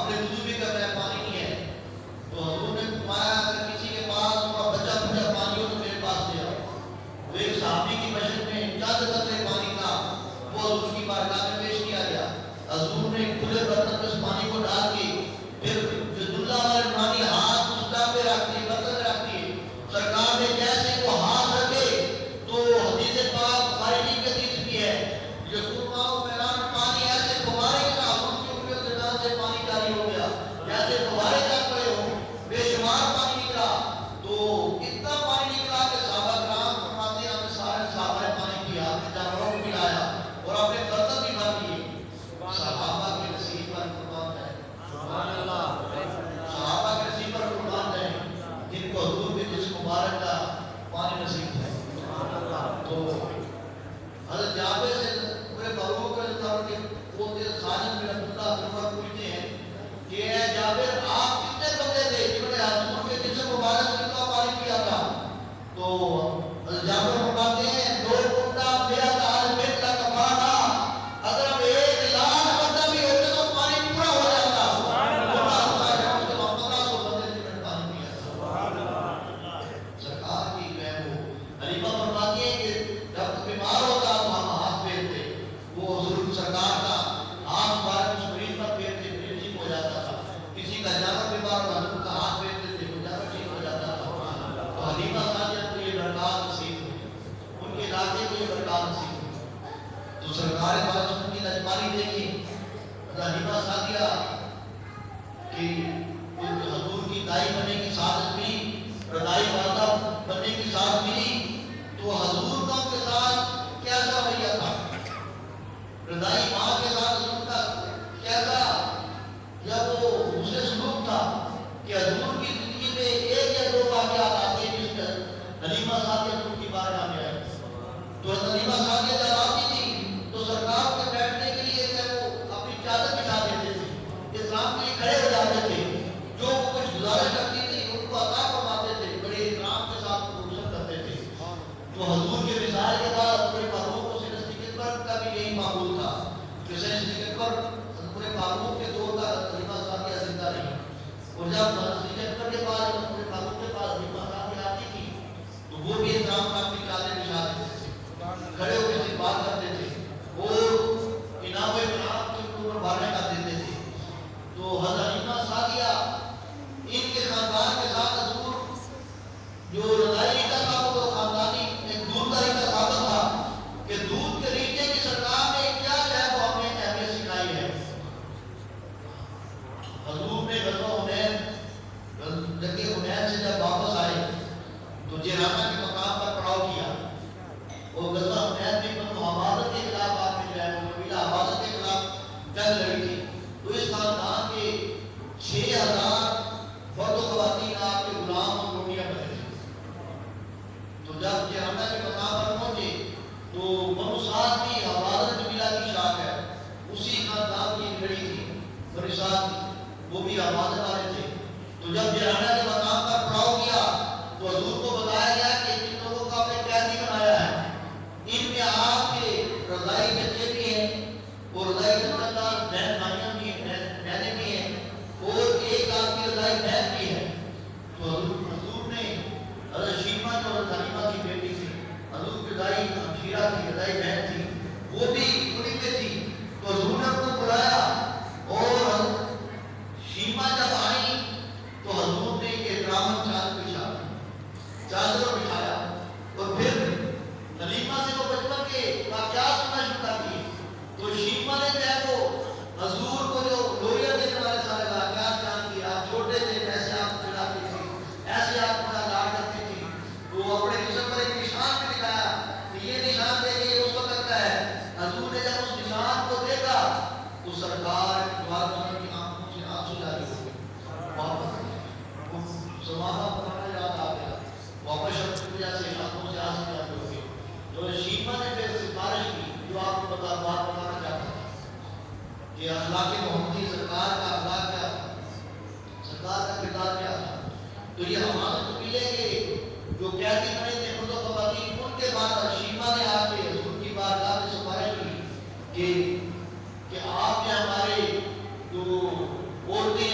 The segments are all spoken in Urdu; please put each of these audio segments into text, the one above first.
آپ نے وضو بھی کرنا ہے، پانی نہیں ہے، تو حضور نے فرمایا اگر کسی کے پاس تھوڑا بچا بچا پانی ہو تو میرے پاس دے آؤ۔ وہ ایک صحابی کی مشق میں چند قطرے پانی کا وہ حضور کی بارگاہ میں پیش کیا گیا۔ حضور نے کھلے برتن میں اس پانی کو ڈال کے پھر جو دلہا والے نورانی ہاتھ اس ٹائم پہ رکھتی ہے، برتن رکھتی ہے، سرکار نے جیسے وہ ہاتھ رکھے تو حدیث پاک بخاری کی حدیث بھی ہے، یسوع ماؤ فیران پانی ایسے فوارے کی طرح حضور کی انگلیوں کے درمیان سے پانی جاری ہو گیا، جیسے فوارے چل پڑے ہوں، بے شمار پانی نکلا، تو اتنا پانی نکلا کہ صحابہ کرام فرماتے ہیں ہمیں سارے صحابہ نے پانی پیا، اپنے جانوروں کو پلایا اور اپنے برتن بھی بھر دیے۔ صحابہ کے نصیب پر قربان ہے، سبحان اللہ، صحابہ کے نصیب پر قربان ہے جن کو حضور کے جسم مبارک کا پانی نصیب ہے، سبحان اللہ۔ تو حضرت جابر سے پورے فاروق رضی اللہ عنہ کے پوتے سالم بن عبداللہ بن عمر پوچھتے ہیں کہ اے جابر آپ کتنے بندے تھے جنہوں نے حضور کے جسم مبارک سے کا پانی پیا تھا؟ تو حضرت جابر فرماتے ہیں دو کنڈا میرا تھا بیت کا کفارہ، اگر ہم 1,00,000 بندہ بھی ہوتے تو پانی پورا ہو جاتا، سبحان اللہ، اس کے بعد 1500 بندے جنہوں نے پانی پیا، سبحان اللہ۔ سرکار کی جو ہے وہ حلیمہ فرماتی ہے کہ جب بیمار ہوتا تو ہم ہاتھ پھیرتے، وہ حضور سرکار کا ہاتھ مبارک اس مریض پر پھیرتے، مریض ٹھیک ہو جاتا تھا، کسی کا جانور بیمار ہوتا حضور کا ہاتھ پھیرتے تھے، وہ جانور ٹھیک ہو جاتا تھا۔ تو حلیمہ سعدیہ کو یہ برکات نصیب ہوئی، ان کے علاقے کو یہ برکات نصیب ہوئی۔ تو سرکار پاک کی نجمانی دیکھی حلیمہ سعدیہ کہ حضور کی دائی بننے کی سعادت ملی، رضائی والدہ بننے کی سعادت ملی، تو حضور کا ان کے ساتھ کیسا رویہ تھا، رضائی ماں کے ساتھ حضور کا کیسا یا وہ اسے سلوک تھا کہ حضور کی زندگی میں ایک یا دو واقعات آتے ہیں جس میں حلیمہ سعدیہ حضور کی بارگاہ میں آئی۔ تو حلیمہ سعدیہ جب آتی تھی تو سرکار کے بیٹھنے کے لیے کہ وہ اپنی چادر بچھا دیتے تھے، اسلام کے لیے کھڑے ہو جاتے تھے، جو کچھ گزارش کرتی تھی ان کو عطا فرماتے تھے، بڑے احترام کے ساتھ پروشن کرتے تھے۔ تو حضور کے وصال کے بعد حضرت فاروق کو صدیق اکبر کا بھی یہی معمول تھا کہ صدیق اکبر حضرت فاروق کے دور تک حلیمہ سعدیہ زندہ رہی، اور جب صدیق اکبر کے بعد حضرت فاروق کے پاس حلیمہ سعدیہ آتی تھی تو وہ بھی احترام کا اپنی چادر بچھا دیتے تھے، کھڑے ہو کے استقبال کرتے تھے اور انعام و اکرام کے اوپر بھرنے کا دیتے تھے۔ تو حضرت حلیمہ سعدیہ ان کے خاندان کے ساتھ حضور جو رضائی کا تھا وہ خاندانی ایک دودھ داری کا ثابت تھا کہ دودھ کے ریچے کی سرکار نے کیا ہے وہ ہمیں اہمیت سکھائی ہے۔ حضور نے غزوہ حنین جنگ حنین سے جب واپس آئے تو جیرانہ کے مقام پر پڑاؤ کیا، وہ غزوہ حنین میں بنو حوازن کے خلاف آپ نے جو ہے وہ قبیلہ حوازن کے خلاف جنگ لڑی تھی، تو اس خاندان کے 6,000 مرد و خواتین آپ کے غلام اور روٹیاں بنے تھے۔ تو جب جیرانہ کے مقام پر پہنچے تو بنو سعد بھی حوازن قبیلہ کی شاخ ہے، اسی خاندان کی لڑی تھی بنو سعد کی، وہ بھی حوازن والے تھے۔ تو جب جیرانہ کے مقام پر پڑاؤ کیا تو حضور کو بتایا گیا کہ جن لوگوں کو آپ نے قیدی بنایا ہے ان میں آپ کے رضائی بچے بھی ہیں اور رضائی بہن بھائیاں بھی ہیں، بہنیں بھی ہیں، اور ایک آپ کی رضائی بہن بھی ہے۔ تو حضور نے حضرت شیمہ جو حضرت حلیمہ کی بیٹی تھی، حضور کی رضائی ہمشیرہ تھی، رضائی بہن تھی، وہ بھی انہیں میں تھی، تو حضور نے ان کو بلایا اور شیمہ جب آئی تو حضور نے احتراماً چادر بچھایا اور پھر حلیمہ سے وہ بچپن کے واقعات سننا شروع کر دیے۔ تو شیمہ نے جو ہے وہ حضور کو جو لوہیا دینے والے سارے واقعات بیان کیا، آپ چھوٹے تھے ایسے آپ کو کھلاتی تھی، ایسے آپ کو لاڈ کرتی تھی، تو اپنے جسم پر ایک نشان بھی دکھایا کہ یہ نشان دے کے اس وقت کا ہے۔ حضور نے جب اس نشان کو دیکھا تو سرکار کی آنکھوں سے آنسو جاری ہو گئے، واپس زمانہ پرانا یاد آ گیا، واپس شخص کی وجہ سے آنکھوں سے آنسو جاری ہو گئے۔ تو شیمہ نے پھر سفارش کی جو آپ کو بات بتانا چاہتا تھا کہ اخلاق محمدی سرکار کا اخلاق کیا تھا، سرکار کا کردار کیا تھا۔ تو یہ ہمارے قبیلے کے جو قیدی بنے تھے مرد و خواتین، ان کے بعد شیمہ نے آ کے حضور کی بارگاہ میں سفارش کی کہ آپ نے ہمارے جو عورتیں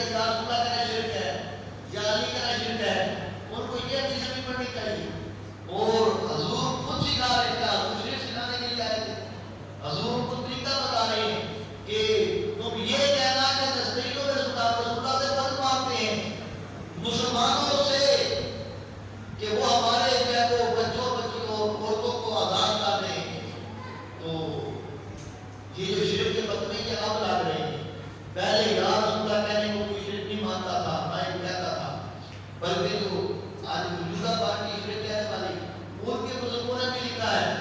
کہ یا رسول اللہ کا شرک ہے یا علی کا شرک ہے، ان کو یہ حدیث بھی پڑھنی چاہیے. اور حضور خود سکھا رہے تھے، حضور شرک سکھانے کے لیے آئے تھے. حضور کو طریقہ بتا رہے ہیں کہ تم یہ کہنا کہ نستعین برسول اللہ سے مدد مانگتے ہیں مسلمانوں سے کہ وہ ہمارے جو ہے وہ بچوں عورتوں کو آزاد کر رہے ہیں. تو یہ جو شرک کے فتوے یہ اب لگ رہے ہیں. پہلے یا رسول اللہ کہنے کو کوئی شرک نہیں مانتا تھا، نہ ہی کہتا تھا، بلکہ جو آج موجودہ پارٹی شرک کہنے والی ان کے بزرگوں نے بھی لکھا ہے.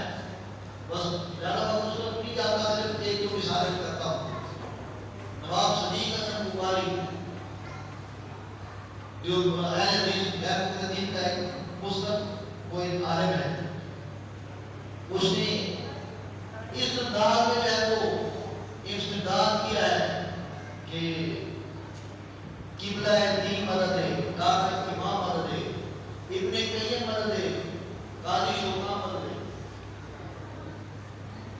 بس زیادہ بات اس وقت نہیں جاتا، صرف ایک جو اشارے کرتا ہوں. نواب صدیق حسن بخاری جو اہل حدیث غیر مقتدین کا ایک مستند وہ ایک عالم ہے، اس نے اس انداز میں جو ہے وہ استدلال کیا ہے کہ قبلہ دین مدد ہے، کافر امام مدد ہے، ابن قیم مدد ہے، قاضی شوکا مدد ہے.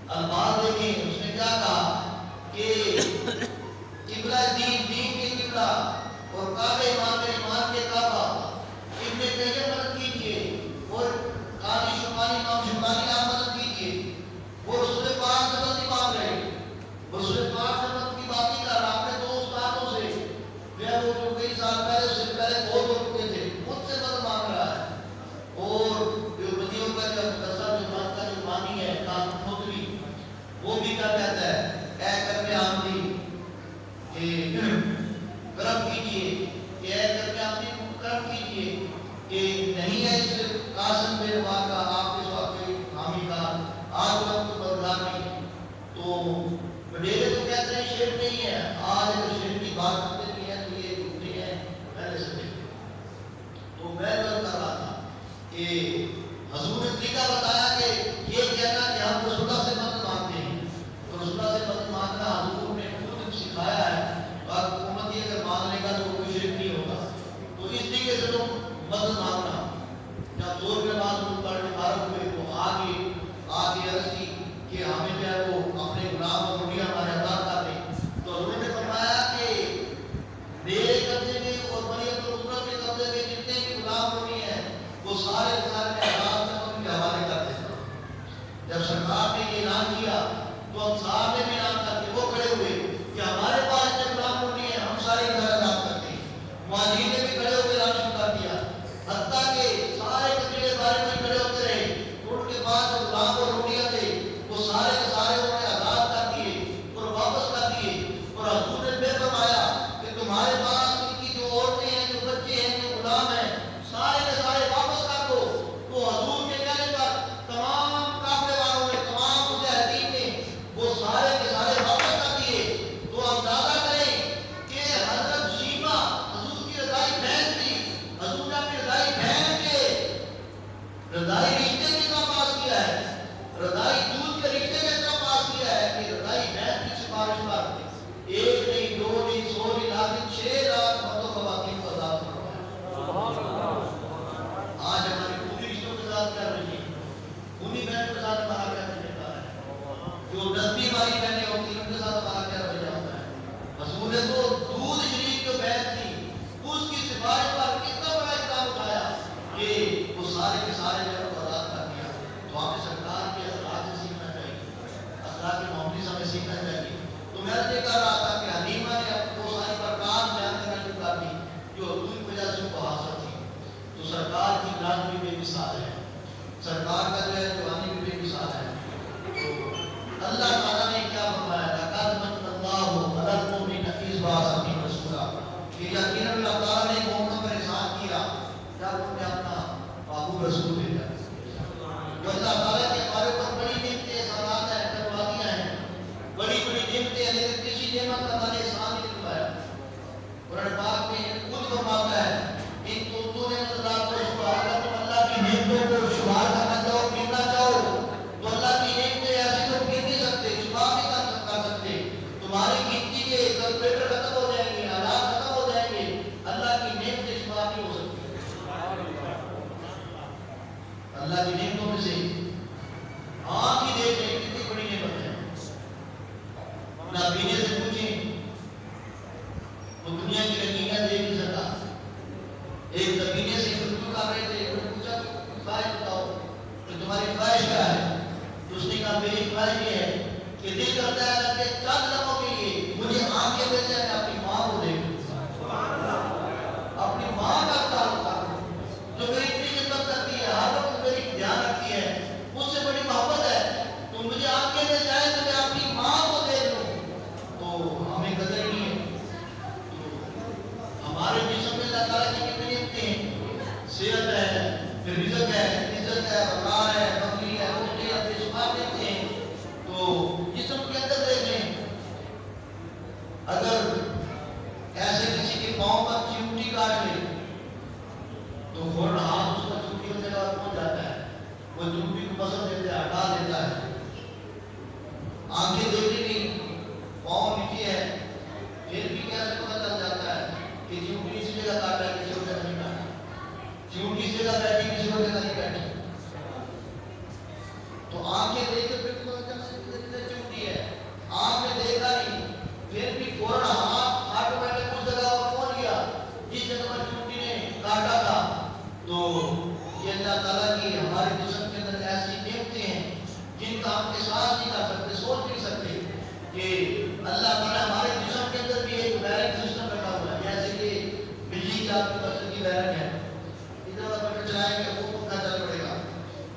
الفاظ دیکھیں اس نے کیا کہا کہ قبلہ دین کے قبلہ اور کعبہ ایمان کے کعبہ، ابن قیم مدد کیجیے اور قاضی شوکانی امام شوکانی آپ مدد کیجیے. وہ رسول پاک سے مدد مانگ رہے، رسول پاک سے مدد کی بات نہیں کر رہا. اپنے دو استادوں سے وہ جو کئی سال پہلے اس سے پہلے بہت ہو چکے تھے ان سے مدد مانگ رہا ہے. اور جو بدیوں کا جو مدرسہ جو بات کا جو بانی ہے قاسم نوتوی وہ بھی کیا کہتا ہے، اے کرم آمدی کہ کرم کیجیے، کہ اے کرم آمدی کرم کیجیے کہ نہیں ہے اس قاسم بے روا کا آپ اس وقت حامی کا آج وقت بدلار نہیں. تو وڈیرے تو کہتے ہیں شیر نہیں ہے، آج اگر شیر کی بات کرتے نہیں ہے تو یہ جھوٹے ہیں پہلے سے نہیں. تو میں کر رہا تھا کہ حضور نے طریقہ بتایا کہ یہ کہنا کہ ہم رسول اللہ سے مدد مانگتے ہیں، تو رسول اللہ سے مدد مانگنا حضور نے خود سکھایا ہے. اور حکومت یہ اگر مانگ لے گا تو کوئی شرک نہیں ہوگا. تو اس طریقے سے تو مدد مانگنا جب زور کے بعد پڑھ کے فارغ ہوئے تو آگے عرض کی کہ ہمیں جو ہے وہ اپنے غلام اور روٹی ہمارے آزاد کر دیں. تو حضور نے فرمایا کہ میرے قبضے میں اور مریم القدس کے قبضے میں جتنے بھی غلام روٹی ہیں وہ سارے آزاد میں ان کے حوالے کر دیتا ہوں. جب سرکار نے یہ اعلان کیا تو ہم صاحب نے بھی اعلان کر کے وہ کھڑے ہوئے کہ ہمارے پاس جب غلام روٹی ہیں ہم سارے گھر آزاد کرتے ہیں. مہاجرین نے بھی کھڑے ہو کے اعلان شروع کر دیا، حتیٰ کہ سارے قبیلے بارے میں کھڑے ہوتے رہے. ان کے بعد جو غلام اور روٹیاں تھے وہ سارے کے سارے انہوں نے آزاد کر دیے اور واپس کر دیے. اور حضور نے پھر فرمایا کہ تمہارے پاس ان کی جو عورتیں ہیں، جو بچے ہیں، جو غلام ہیں، سارے کے سارے واپس کر دو. تو حضور کے کہنے پر تمام قافلے والوں نے، تمام مجاہدین نے وہ سارے کے سارے واپس کر دیے. تو اندازہ کریں کہ حضرت شیما حضور کی رضائی بہن تھی، حضور نے اپنی رضائی بہن کے رضائی رشتے کی کام پاس کیا ہے، رضائی دودھ کے رشتے میں کام پاس کیا ہے کہ رضائی بہن کی سفارش پر ایک نہیں، دو نہیں، 100 نہیں، لیکن 6 لاکھ مردوں خواتین کو آزاد کروایا. آج ہماری پوری رشتوں کے ساتھ کیا رہی ہے، انہی بہن کے ساتھ ہمارا کیا رہتا ہے، جو نسبی ہماری بہنیں ہوتی ہیں ان کے ساتھ ہمارا کیا رویہ ہوتا ہے. حضور نے تو دودھ شریف جو بہن تھی اس کی سفارش پر کتنا بڑا اقدام اٹھایا کہ وہ سارے کے سارے جو کو آزاد کر دیا. تو ہمیں سرکار کے اثرات سے سیکھنا چاہیے، اثرات محمدی سے ہمیں سیکھنا چاہیے. تو میں یہ کہہ رہا تھا کہ حلیمہ نے وہ ساری برکات بیان کرنا شروع کر دی جو حضور کی وجہ سے ان کو حاصل تھی. تو سرکار کی ذات بھی بے مثال ہے، سرکار کا جو ہے جوانی بھی بے مثال ہے. تو اللہ تعالیٰ نے کیا فرمایا، لقد من اللہ علی المؤمنین اذ بعث فیہم رسولا، کہ یقیناً اللہ تعالیٰ نے مومنوں پر احسان کیا جب انہوں نے اپنا محبوب رسول بھیجا. جو اللہ تعالیٰ کے ہمارے اوپر بڑی نعمتیں احسانات ہیں، قربانیاں ہیں، بڑی بڑی نعمتیں ہیں، لیکن کسی نعمت کا اللہ نے احسان نہیں دکھایا. قرآن پاک میں خود فرماتا ہے ان تم نے اللہ کو شمار، اگر تم اللہ کی نعمتوں کو شمار کرنا چاہو، گننا چاہو تو اللہ کی نعمتیں ایسی تو گن نہیں سکتے، شمار نہیں کر سکتے. تمہاری گنتی کے کیلکولیٹر ختم ہو جائیں گے، آلات ختم ہو جائیں گے، اللہ کی نعمتیں شمار نہیں ہو سکتی. اللہ کی نعمتوں میں سے آنکھ ہی دیکھ لیں کتنی بڑی نعمت ہے. نابینے سے پوچھیں وہ دنیا کی رنگینیاں دیکھ نہیں سکا. ایک زمینے سے گفتگو کر رہے تھے, انہوں نے پوچھا خواہش بتاؤ کہ تمہاری خواہش کیا ہے؟ تو اس نے کہا میری خواہش یہ ہے کہ دل کرتا ہے کہ چند لمحوں کے لیے مجھے آنکھیں مل جائیں, میں اپنی ماں کو دیکھوں, اپنی ماں کا تعلق جو میری اتنی خدمت کرتی ہے, ہر وقت میری دھیان رکھتی ہے, اس سے بڑی محبت ہے. تو مجھے آنکھیں مل جائیں تو میں اپنی ماں کو دیکھ لوں. تو ہمیں قدر نہیں ہے. ہمارے جسم میں اللہ تعالیٰ کی کتنی نعمتیں ہیں, صحت ہے, پھر رزق ہے, عزت ہے, وقار ہے, بکری ہے, روٹی ہے, بے شمار نعمتیں ہیں. تو جسم کے اندر دیکھ لیں, اگر ایسے کسی کے پاؤں پر چیونٹی کاٹ لے تو فوراً ہاتھ اس کا چیونٹی کی جگہ پہنچ جاتا ہے, وہ چیونٹی کو پسند دیتا ہے, ہٹا دیتا ہے. آنکھیں دیکھ نہیں, پاؤں نیچے ہے, پھر بھی کیسے پتہ چل جاتا ہے کہ چیونٹی اسی جگہ کاٹا ہے, کسی اور جگہ نہیں کاٹا, چیونٹی اس جگہ بیٹھی, کسی اور جگہ نہیں بیٹھی. تو آنکھیں دیکھ کے پھر پتہ چلتا ہے کہ چیونٹی ہے. آنکھ نے دیکھا نہیں, پھر بھی فوراً ہاتھ آٹومیٹک اس جگہ پر پہنچ گیا جس جگہ پر چیونٹی نے کاٹا تھا. تو یہ اللہ تعالیٰ کی ہمارے جسم کے اندر ایسی نعمتیں ہیں جن کا ہم احساس نہیں کر سکتے, سوچ نہیں سکتے کہ اللہ تعالیٰ ہمارے جسم کے اندر بھی ایک وائرنگ سسٹم رکھا ہوا ہے. جیسے کہ بجلی کی آپ کی پسند کی وائرنگ ہے, ادھر بٹن چلائیں گے وہ پنکھا چل پڑے گا.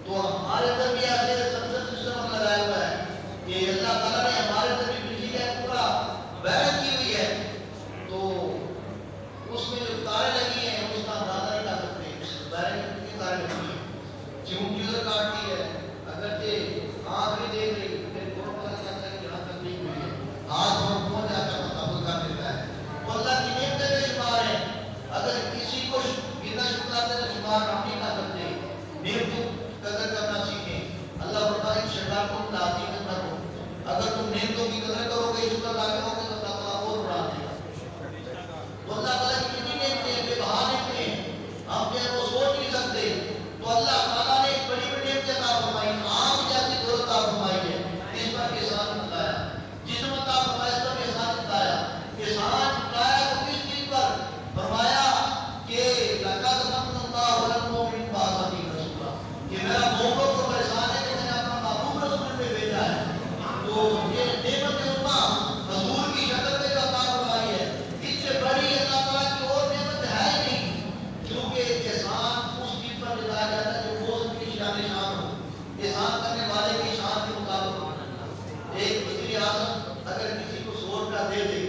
تو ہمارے اندر بھی ایسے سنسر سسٹم لگایا ہوا ہے کہ اللہ تعالیٰ نے ہمارے اندر بھی بجلی کا پورا وائرنگ کی ہوئی ہے. تو اس میں جو تاریں لگی ہیں اس کا اندازہ نہیں کر سکتے, وائرنگ کی تاریں لگی ہیں. چیونٹی ادھر کاٹتی ہے, اگرچہ آنکھ نہیں دیکھ رہی, پھر فوراً پتہ چلتا ہے کہ یہاں تک نہیں ہوئی ہے, ہاتھ اور پہنچ جاتا ہے, مطابق کر دیتا ہے. تو اللہ کی نعمتیں بے شمار ہیں. اگر کسی کو گنا شکر سے شمار ہم نہیں کر سکتے. نعمتوں کی قدر کرنا سیکھیں. اللہ فرمائے شیطان کو تعظیم نہ کرو, اگر تم نعمتوں کی قدر کرو گے, شکر ادا کرو گے تو اللہ تعالیٰ اور بڑھا دے گا. تو اللہ تعالیٰ کی کتنی نعمتیں ہیں, بے بہا نعمتیں ہیں, ہم جو ہے وہ سوچ نہیں سکتے. تو اللہ تعالیٰ نے ایک بڑی بڑی نعمتیں عطا فرمائی, آنکھ جیسی دولت عطا فرمائی ہے, اس پر احسان بتایا. جسم عطا فرمایا, اس پر احسان بتایا. احسان بتایا تو کس چیز پر فرمایا کہ لقد من اللہ علی المؤمنین بعث فیہم رسولا, کہ میرا مومنوں کو احسان ہے کہ میں نے اپنا محبوب رسول پہ بھیجا ہے. تو یہ نعمت عظمیٰ حضور کی شکل میں جو عطا فرمائی ہے, اس سے بڑی اللہ تعالیٰ کی اور نعمت ہے ہی نہیں. کیونکہ احسان اس چیز پر جتایا جاتا ہے جو وہ کی شان ہو, احسان کرنے والے کی شان کے مطابق. ایک وزیر اعظم اگر کسی کو 100 روپیہ دے دے,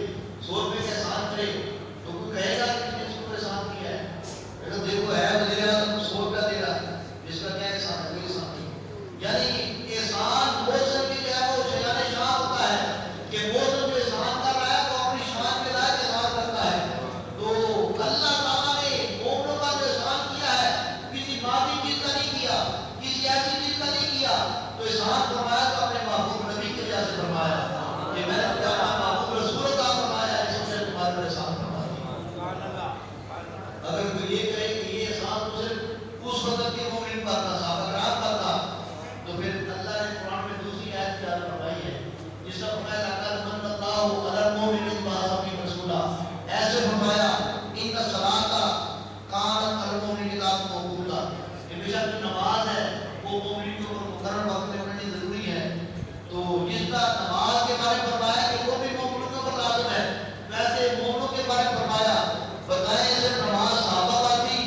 100 روپے کا احسان کرے, تو کوئی کہے گا کہ کس کو احسان کیا ہے؟ اگر دیکھو ہے وزیر اعظم 100 روپیہ دے رہا ہے, جس کا کیا احسان ہے؟ کوئی احسان نہیں. یعنی احسان موسم کی جو ہے وہ شیان شاہ ہوتا ہے کہ موسم جو احسان کر رہا ہے وہ اپنی شان کے لائق احسان کرتا ہے. تو اللہ تعالیٰ نے مومنوں کا جو احسان کیا ہے کسی مادی چیز کا نہیں کیا, کسی ایسی چیز کا نہیں کیا. تو احسان فرمایا تو اپنے محبوب نبی کی وجہ سے فرمایا کہ میں نے اپنا محبوب رسول عطا فرمایا ہے, اس سے تمہارے پر احسان فرمایا. اگر کوئی یہ کہے کہ یہ احسان تو صرف اس وقت کے مومن پر تھا, صحابہ کرام پر تھا, تو پھر اللہ نے قرآن میں دوسری آیت بیان فرمائی ہے جس کا فرمایا لقد من اللہ علی المؤمنین بعث فیہم رسولا. ایسے فرمایا ان الصلاۃ کانت علی المؤمنین کتابا موقوتا, کہ بے شک نماز ہے وہ مومنین کو مقرر وقت میں پڑھنی ضروری ہے. تو جس کا نماز کے بارے میں فرمایا کہ وہ بھی مومنوں کے اوپر لازم ہے, ویسے مومنوں کے بارے میں فرمایا بتائیں صرف نماز صحابہ پر تھی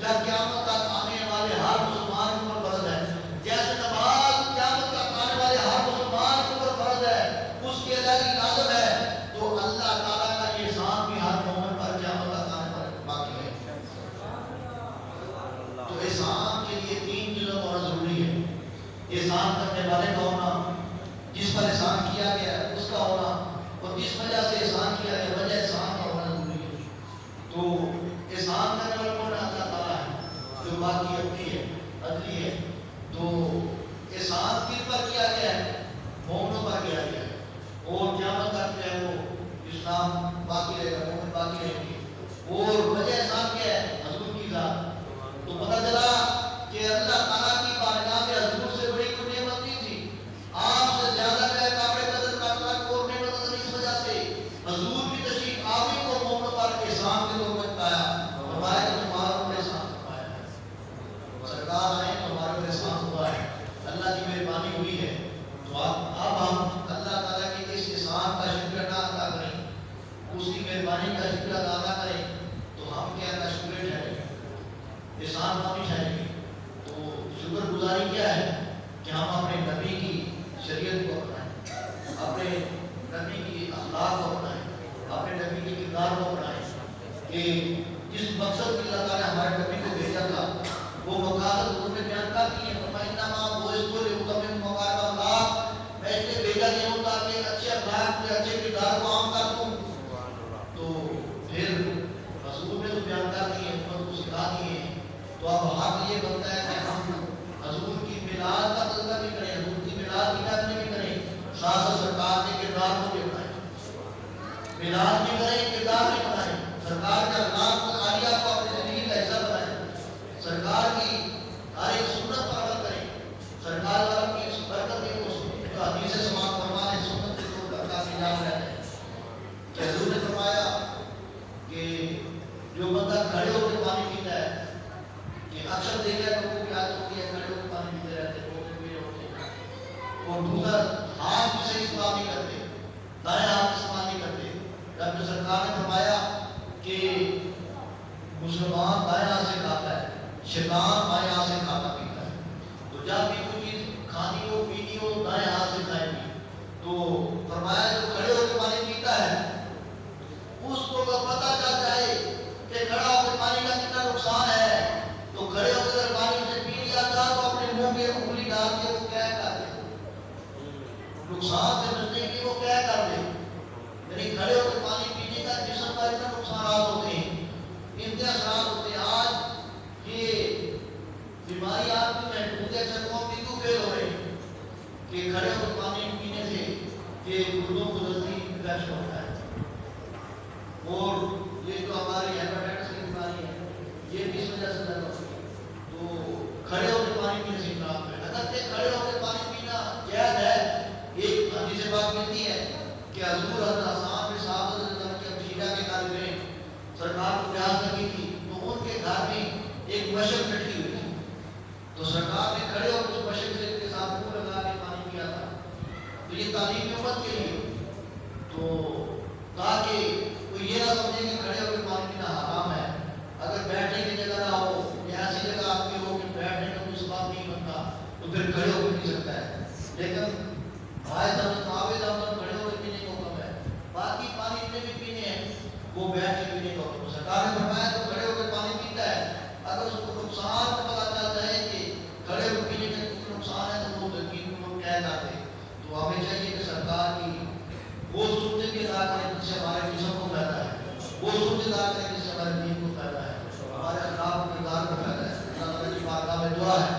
یا قیامت تک آنے والے ہر مسلمان کے اوپر فرض ہے؟ جیسے نماز قیامت تک آنے والے ہر مسلمان کے اوپر فرض ہے, اس کے علاوہ لازم ہے, تو اللہ تعالیٰ کا یہ احسان بھی ہر مومن پر قیامت تک آنے پر باقی ہے. تو احسان کے لیے 3 چیزوں کا ہونا ضروری ہے. احسان کرنے والے کا ہونا, جس پر احسان کیا گیا ہے اس کا ہونا, اور جس وجہ سے احسان کیا گیا وجہ احسان کا ہونا ضروری ہے. تو احسان کرنے والا کون ہے؟ اللہ تعالیٰ ہے جو باقی اپنی ہے, عدلی ہے. تو احسان کن پر کیا گیا ہے؟ مومنوں پر کیا گیا ہے, اور قیامت تک جو ہے وہ اسلام باقی رہے گا, مومن باقی رہیں گے. اور وجہ احسان کیا ہے؟ حضور کی ذات. تو پتہ چلا کہ اللہ تعالیٰ کی بارگاہ میں حضور سے بڑی کوئی نعمت نہیں تھی. آپ سے زیادہ قابل قدر کا اور نعمت اس وجہ سے حضور کی تشریف آوری کو مومنوں پر اس کی مہربانی کا شکر ادا نہ کریں تو ہم کیا کا شکر ٹھہریں گے، احسان نامی ٹھہریں گے۔ تو شکر گزاری کیا ہے کہ ہم اپنے نبی کی شریعت کو اپنائیں، اپنے نبی کی اخلاق کو اپنائیں، اپنے نبی کے کردار کو اپنائیں، کہ جس مقصد کے اللہ تعالیٰ نے ہمارے نبی کو بھیجا تھا وہ مقاصد انہوں نے بیان کر دی ہے۔ میں اس لیے بھیجا گیا ہوں تاکہ ایک اچھے اخلاق کے اچھے کردار کو عام کر دوں۔ تو پھر حضور نے تو بیان کر دی ہے، امت کو سکھا دی ہے، تو اب حق یہ بنتا ہے کہ ہم حضور کی میلاد کا تذکرہ بھی کریں، حضور کی میلاد کی تذکرہ بھی کریں، ساتھ ساتھ سرکار کے کردار کو بھی اپنائیں، میلاد بھی کریں، کردار بھی بنائیں، سرکار کے اخلاق عالیہ کو اپنی زندگی کا حصہ بنائیں، سرکار کی ہر ایک سنت پر عمل کریں، سرکار والا کی اس برکت کے کو حدیث سماعت فرمانے سنت کے طور پر کافی یاد رہتے ہیں کہ حضور نے فرمایا کہ جو بندہ کھڑے ہو کے پانی پیتا ہے، کہ اکثر دیکھا لوگوں کی عادت ہوتی ہے کھڑے ہو کے پانی پیتے رہتے ہیں، اور دوسرا ہاتھ بھی صحیح استعمال نہیں کرتے، دائیں ہاتھ استعمال نہیں کرتے، جبکہ سرکار نے فرمایا کہ مسلمان دائیں ہاتھ سے کھاتا ہے، شیطان بائیں ہاتھ سے کھاتا پیتا ہے، تو جب بھی کوئی چیز کھانی ہو پینی ہو دائیں ہاتھ سے کھائیں گے۔ تو فرمایا جو کھڑے ہو کے پانی پیتا ہے اس کو پتہ چل جائے کہ کھڑا ہو کے پانی کا کتنا نقصان ہے، تو کھڑے ہو کے اگر پانی اسے پی لیا تھا تو اپنے منہ میں انگلی ڈال کے وہ کیا کر دے، نقصان سے بچنے کے لیے وہ کیا کر دے، یعنی کھڑے ہو کے پانی پینے کا جسم کا اتنا نقصانات ہوتے ہیں، اتنے اثرات ہوتے ہیں۔ آج یہ بیماری آپ کی محدود ہے، چکوں کی کیوں فیل ہو رہی ہے کہ کھڑے ہو کے پانی پینے سے کہ گردوں کو جلدی انفیکشن ہوتا ہے، اور یہ جو ہماری ہیپاٹائٹس کی بیماری ہے یہ بھی اس وجہ سے پیدا ہوتی ہے۔ تو کھڑے ہو کے پانی پینے سے خراب ہے، اگرچہ کھڑے ہو کے پانی پینا جائز ہے۔ ایک حدیث بات ملتی ہے کہ حضور حضرت حسان بن ثابت رضی اللہ عنہ کے شیعہ کے طالب علم سرکار کو پیاس لگی تھی، تو ان کے گھر میں ایک مشک بیٹھی ہوئی تھی، تو سرکار نے کھڑے ہو کے اس مشک سے کے ساتھ منہ لگا کے پانی پیا تھا۔ تو یہ تعلیم امت کے لیے، تو تاکہ کوئی یہ نہ سمجھے کہ کھڑے ہو کے پانی پینا حرام ہے، اگر بیٹھنے کی جگہ نہ ہو یا ایسی جگہ آپ کی ہو کہ بیٹھنے کا کوئی سبب نہیں بنتا تو پھر کھڑے ہو کے پی سکتا ہے، لیکن آئے معاوض کھڑے ہو کے پینے کو حکم ہے، باقی پانی اتنے بھی پینے ہیں وہ بیٹھ کے پینے کا حکم ہے۔ سرکار نے فرمایا تو کھڑے ہو کے پانی پیتا ہے، اگر اس کو نقصان کا پتہ چلتا ہے کہ کھڑے ہو کے پینے کا نقصان ہے تو وہ یقین کو کہہ جاتے ہیں۔ تو ہمیں چاہیے کہ سرکار کی وہ سنتیں بھی ادا کریں جس سے ہمارے جسم کو فائدہ ہے، وہ سنتیں ادا کریں جس سے ہمارے دین کو فائدہ ہے، ہمارے اخلاق و کردار کو فائدہ ہے۔ اللہ تعالیٰ کی بارگاہ میں دعا ہے